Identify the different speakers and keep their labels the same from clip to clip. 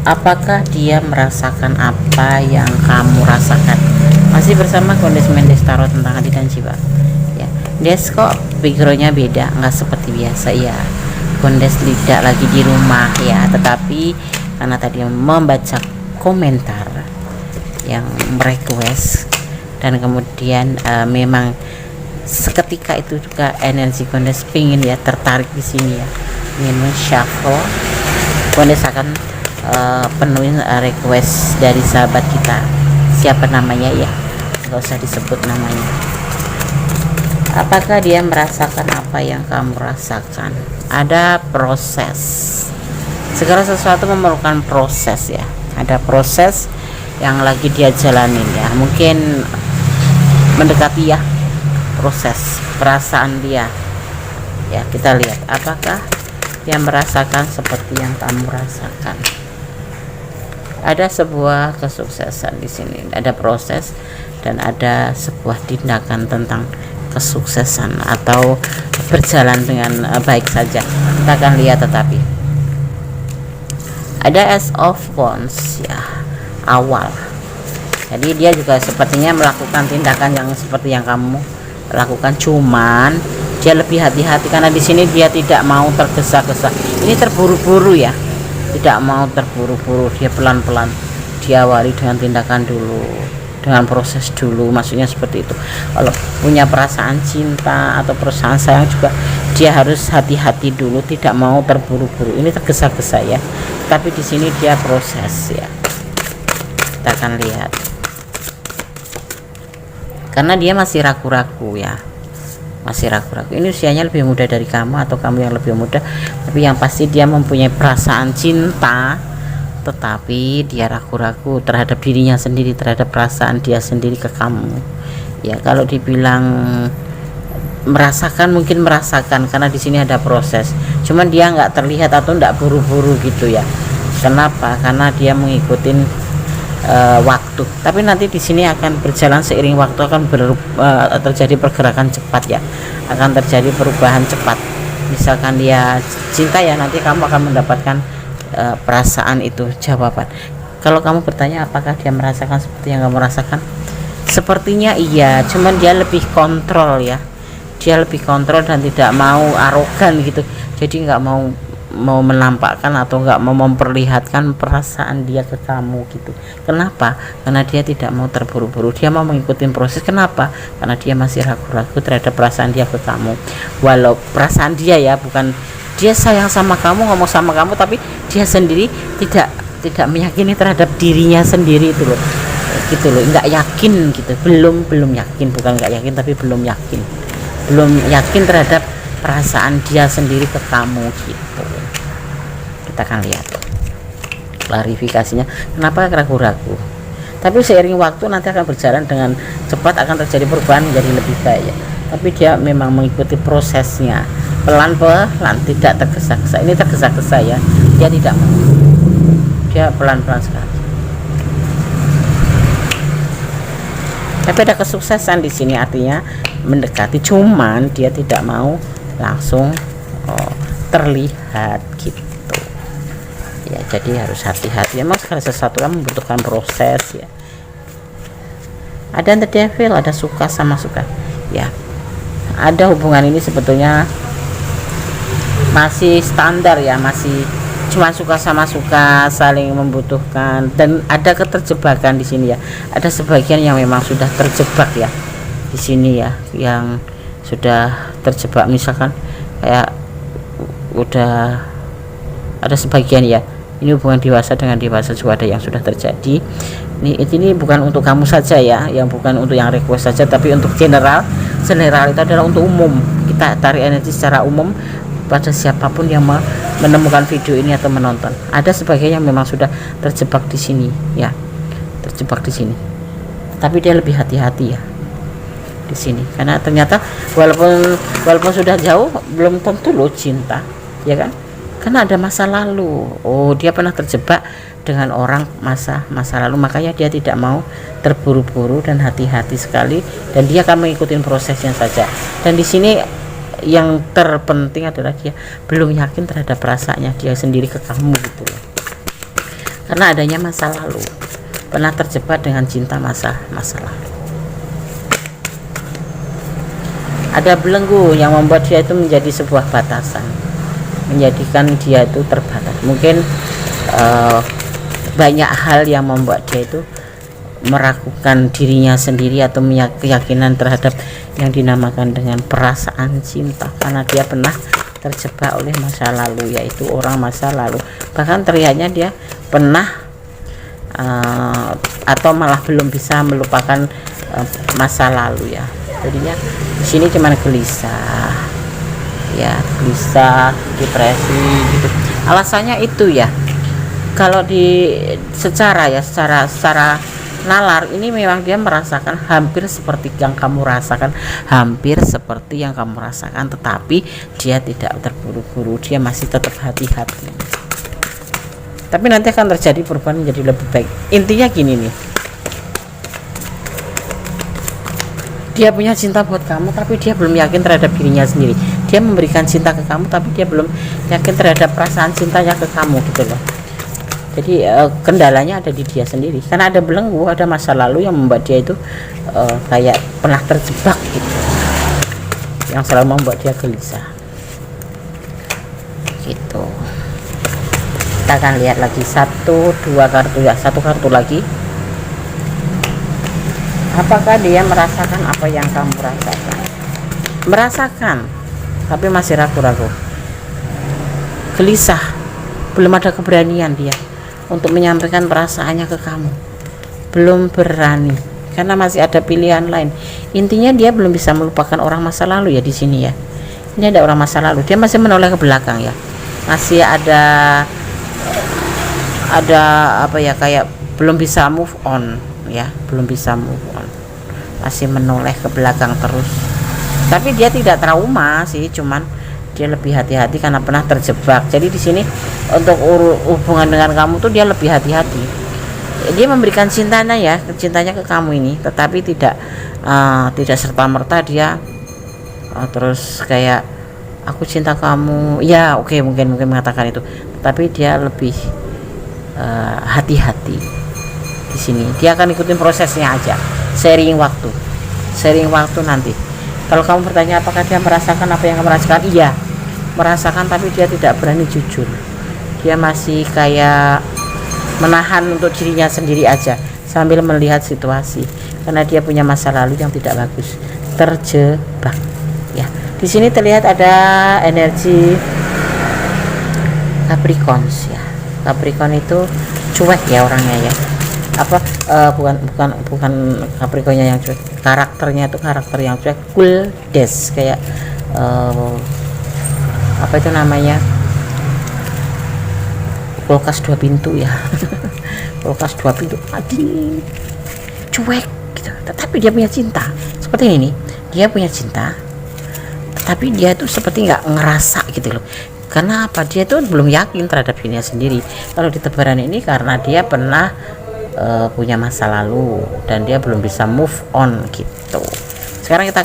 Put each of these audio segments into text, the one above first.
Speaker 1: Apakah dia merasakan apa yang kamu rasakan? Masih bersama Kondes Mendes Tarot tentang hati dan jiwa ya. Des, kok backgroundnya beda, nggak seperti biasa ya. Kondes tidak lagi di rumah ya, tetapi karena tadi membaca komentar yang request dan kemudian memang seketika itu juga energi Kondes pingin ya, tertarik di sini ya, ingin men-shuffle. Kondes akan penuhin request dari sahabat kita, siapa namanya ya, nggak usah disebut namanya. Apakah dia merasakan apa yang kamu rasakan? Ada proses, segala sesuatu memerlukan proses ya, ada proses yang lagi dia jalanin ya, mungkin mendekati ya proses perasaan dia ya. Kita lihat apakah dia merasakan seperti yang kamu rasakan. Ada sebuah kesuksesan di sini, ada proses dan ada sebuah tindakan tentang kesuksesan atau berjalan dengan baik saja. Kita akan lihat, tetapi ada Ace of Wands ya, awal. Jadi dia juga sepertinya melakukan tindakan yang seperti yang kamu lakukan, cuman dia lebih hati-hati karena di sini dia tidak mau tergesa-gesa. Ini terburu-buru ya, tidak mau terburu-buru, dia pelan-pelan diawali dengan tindakan dulu, dengan proses dulu, maksudnya seperti itu. Kalau punya perasaan cinta atau perasaan sayang juga dia harus hati-hati dulu, tidak mau terburu-buru. Ini tergesa-gesa ya, tapi di sini dia proses ya. Kita akan lihat karena dia masih ragu-ragu ya, masih ragu-ragu. Ini usianya lebih muda dari kamu atau kamu yang lebih muda, tapi yang pasti dia mempunyai perasaan cinta, tetapi dia ragu-ragu terhadap dirinya sendiri, terhadap perasaan dia sendiri ke kamu ya. Kalau dibilang merasakan, mungkin merasakan karena di sini ada proses, cuman dia nggak terlihat atau nggak buru-buru gitu ya. Kenapa? Karena dia mengikuti waktu, tapi nanti di sini akan berjalan seiring waktu, akan terjadi pergerakan cepat ya, akan terjadi perubahan cepat. Misalkan dia cinta ya, nanti kamu akan mendapatkan perasaan itu, jawaban. Kalau kamu bertanya apakah dia merasakan seperti yang kamu rasakan, sepertinya iya, cuman dia lebih kontrol ya, dia lebih kontrol dan tidak mau arogan gitu. Jadi nggak mau menampakkan atau nggak mau memperlihatkan perasaan dia ke kamu gitu. Kenapa? Karena dia tidak mau terburu-buru, dia mau mengikuti proses. Kenapa? Karena dia masih ragu-ragu terhadap perasaan dia ke kamu. Walau perasaan dia ya, bukan dia sayang sama kamu, ngomong sama kamu, tapi dia sendiri tidak meyakini terhadap dirinya sendiri itu loh, gitu loh, nggak yakin gitu, belum yakin, bukan nggak yakin tapi belum yakin terhadap perasaan dia sendiri ke kamu gitu. Kita akan lihat klarifikasinya kenapa ragu-ragu, tapi seiring waktu nanti akan berjalan dengan cepat, akan terjadi perubahan menjadi lebih baik ya. Tapi dia memang mengikuti prosesnya pelan-pelan, tidak tergesa-gesa. Ini tergesa-gesa ya, dia tidak mau, dia pelan-pelan sekali. Tapi ada kesuksesan di sini, artinya mendekati, cuman dia tidak mau langsung terlihat gitu ya. Jadi harus hati-hati, memang segala sesuatu kan membutuhkan proses ya. Ada the devil, ada suka sama suka ya. Ada hubungan ini sebetulnya masih standar ya, masih cuma suka sama suka, saling membutuhkan, dan ada keterjebakan di sini ya. Ada sebagian yang memang sudah terjebak ya di sini ya, yang sudah terjebak, misalkan kayak udah ada sebagian ya. Ini hubungan dewasa dengan dewasa juga ada yang sudah terjadi. Ini bukan untuk kamu saja ya, yang bukan untuk yang request saja, tapi untuk general itu adalah untuk umum. Kita tarik energi secara umum pada siapapun yang menemukan video ini atau menonton. Ada sebagian yang memang sudah terjebak di sini ya, terjebak di sini, tapi dia lebih hati-hati ya di sini, karena ternyata walaupun sudah jauh belum tentu loh cinta ya kan, karena ada masa lalu. Oh, dia pernah terjebak dengan orang masa lalu, makanya dia tidak mau terburu-buru dan hati-hati sekali, dan dia akan mengikuti prosesnya saja. Dan di sini yang terpenting adalah dia belum yakin terhadap perasaannya dia sendiri ke kamu gitu loh. karena adanya masa lalu, pernah terjebak dengan cinta masa lalu. Ada belenggu yang membuat dia itu menjadi sebuah batasan, menjadikan dia itu terbatas. Mungkin banyak hal yang membuat dia itu meragukan dirinya sendiri atau keyakinan terhadap yang dinamakan dengan perasaan cinta, karena dia pernah terjebak oleh masa lalu, yaitu orang masa lalu. Bahkan terlihatnya dia pernah atau malah belum bisa melupakan masa lalu ya. Jadinya di sini cuman gelisah ya, gelisah, depresi gitu. Alasannya itu ya, kalau secara nalar ini memang dia merasakan hampir seperti yang kamu rasakan, tetapi dia tidak terburu-buru, dia masih tetap hati-hati. Tapi nanti akan terjadi perubahan menjadi lebih baik. Intinya gini nih, dia punya cinta buat kamu, tapi dia belum yakin terhadap dirinya sendiri. Dia memberikan cinta ke kamu, tapi dia belum yakin terhadap perasaan cintanya ke kamu gitu loh. Jadi kendalanya ada di dia sendiri, karena ada belenggu, ada masa lalu yang membuat dia itu kayak pernah terjebak gitu, yang selalu membuat dia gelisah gitu. Kita akan lihat lagi satu kartu lagi. Apakah dia merasakan apa yang kamu rasakan? Merasakan, tapi masih ragu-ragu, gelisah, belum ada keberanian dia untuk menyampaikan perasaannya ke kamu, belum berani karena masih ada pilihan lain. Intinya dia belum bisa melupakan orang masa lalu ya di sini ya. Ini ada orang masa lalu, dia masih menoleh ke belakang ya, masih ada apa ya, kayak belum bisa move on ya, masih menoleh ke belakang terus. Tapi dia tidak trauma sih, cuman dia lebih hati-hati karena pernah terjebak. Jadi di sini untuk hubungan dengan kamu tuh dia lebih hati-hati. Dia memberikan cintanya ke kamu ini, tetapi tidak serta-merta dia terus kayak aku cinta kamu ya, oke, mungkin mengatakan itu, tetapi dia lebih hati-hati. Di sini dia akan ikutin prosesnya aja, sharing waktu nanti. Kalau kamu bertanya apakah dia merasakan apa yang kamu rasakan, iya merasakan, tapi dia tidak berani jujur. Dia masih kayak menahan untuk dirinya sendiri aja sambil melihat situasi, karena dia punya masa lalu yang tidak bagus, terjebak ya. Di sini terlihat ada energi Capricorn ya. Capricorn itu cuek ya orangnya ya. Bukan Capricornnya yang cuek, karakternya itu karakter yang cuek, cool des, kayak apa itu namanya, kulkas 2 pintu ya. Kulkas 2 pintu adil, cuek gitu. Tetapi dia punya cinta seperti ini, dia punya cinta, tetapi dia tuh seperti nggak ngerasa gitu loh. Karena apa? Dia tuh belum yakin terhadap dirinya sendiri. Kalau di tebaran ini karena dia pernah punya masa lalu dan dia belum bisa move on gitu. Sekarang kita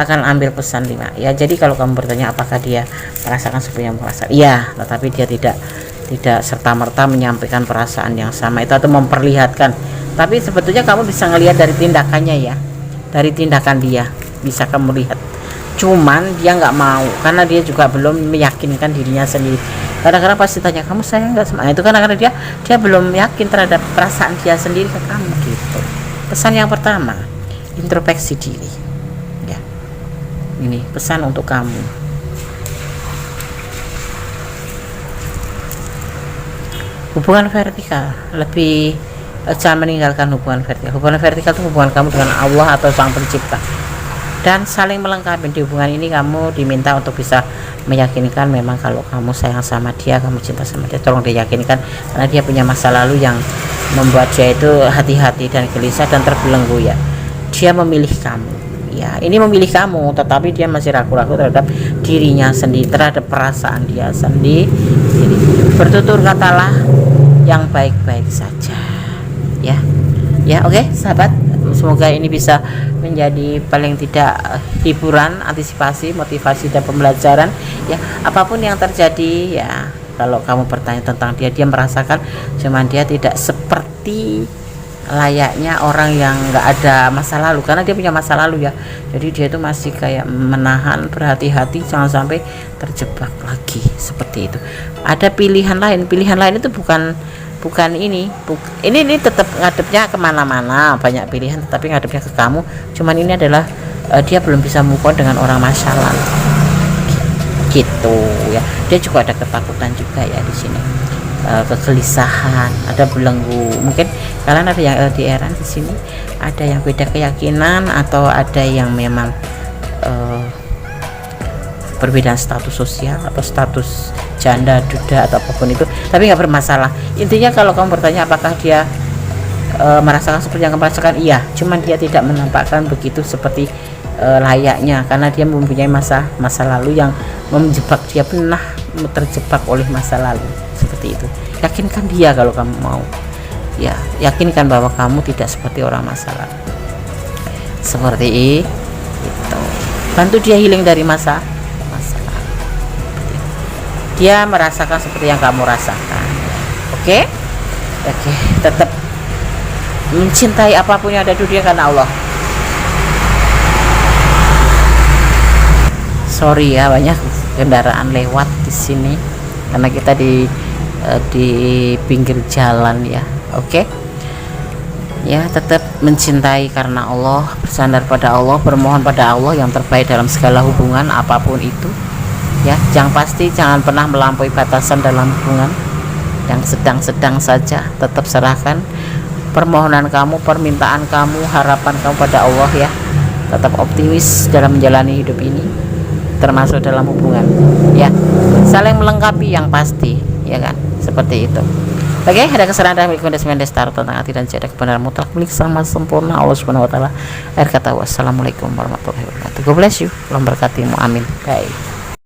Speaker 1: akan ambil pesan 5 ya. Jadi kalau kamu bertanya apakah dia merasakan seperti yang merasakan, iya, tetapi dia tidak serta-merta menyampaikan perasaan yang sama itu atau memperlihatkan. Tapi sebetulnya kamu bisa ngelihat dari tindakannya ya, dari tindakan dia bisa kamu lihat. Cuman dia nggak mau karena dia juga belum meyakinkan dirinya sendiri. Kadang-kadang pasti tanya kamu sayang nggak sama, itu karena dia belum yakin terhadap perasaan dia sendiri ke kamu gitu. Pesan yang pertama, introspeksi diri ya. Ini pesan untuk kamu. Hubungan vertikal, lebih jangan meninggalkan hubungan vertikal. Hubungan vertikal itu hubungan kamu dengan Allah atau Sang Pencipta, dan saling melengkapi. Di hubungan ini kamu diminta untuk bisa meyakinkan memang kalau kamu sayang sama dia, kamu cinta sama dia, tolong diyakinkan, karena dia punya masa lalu yang membuat dia itu hati-hati dan gelisah dan terbelenggu ya. Dia memilih kamu ya, ini memilih kamu, tetapi dia masih ragu-ragu terhadap dirinya sendiri, terhadap perasaan dia sendiri. Bertutur katalah yang baik-baik saja ya. Oke sahabat, semoga ini bisa menjadi paling tidak hiburan, antisipasi, motivasi dan pembelajaran ya. Apapun yang terjadi ya, kalau kamu bertanya tentang dia merasakan, cuman dia tidak seperti layaknya orang yang nggak ada masa lalu, karena dia punya masa lalu ya. Jadi dia itu masih kayak menahan, berhati-hati jangan sampai terjebak lagi seperti itu. Ada pilihan lain itu bukan ini tetap ngadepnya kemana-mana, banyak pilihan tetapi ngadepnya ke kamu. Cuman ini adalah dia belum bisa move on dengan orang masa lalu gitu ya. Dia juga ada ketakutan juga ya di sini, kegelisahan, ada belenggu. Mungkin kalian ada yang LDRan di sini, ada yang beda keyakinan, atau ada yang memang perbedaan status sosial atau status janda, duda atau apapun itu, tapi nggak bermasalah. Intinya kalau kamu bertanya apakah dia merasakan seperti yang kamu rasakan, iya, cuman dia tidak menampakkan begitu seperti layaknya, karena dia mempunyai masa lalu yang menjebak dia, pernah terjebak oleh masa lalu seperti itu. Yakinkan dia kalau kamu mau, ya yakinkan bahwa kamu tidak seperti orang masa lalu seperti itu. Bantu dia healing dari masa lalu, dia merasakan seperti yang kamu rasakan. Oke, tetap mencintai apapun yang ada di dunia karena Allah. Sorry ya, banyak kendaraan lewat di sini karena kita di pinggir jalan ya. Oke. Ya, tetap mencintai karena Allah, bersandar pada Allah, bermohon pada Allah yang terbaik dalam segala hubungan apapun itu. Ya, yang pasti jangan pernah melampaui batasan dalam hubungan. Yang sedang-sedang saja tetap serahkan permohonan kamu, permintaan kamu, harapan kamu pada Allah ya. Tetap optimis dalam menjalani hidup ini, termasuk dalam hubungan ya, saling melengkapi yang pasti ya kan, seperti itu. Oke, ada kesalahan dalam rekomendasi Mendestar tentang arti dan jada kebenaran mutlak milik sama sempurna Allah Subhanahu wa taala. Akhir kata, wassalamualaikum warahmatullahi wabarakatuh. God bless you, Allah berkatimu, amin. Bye.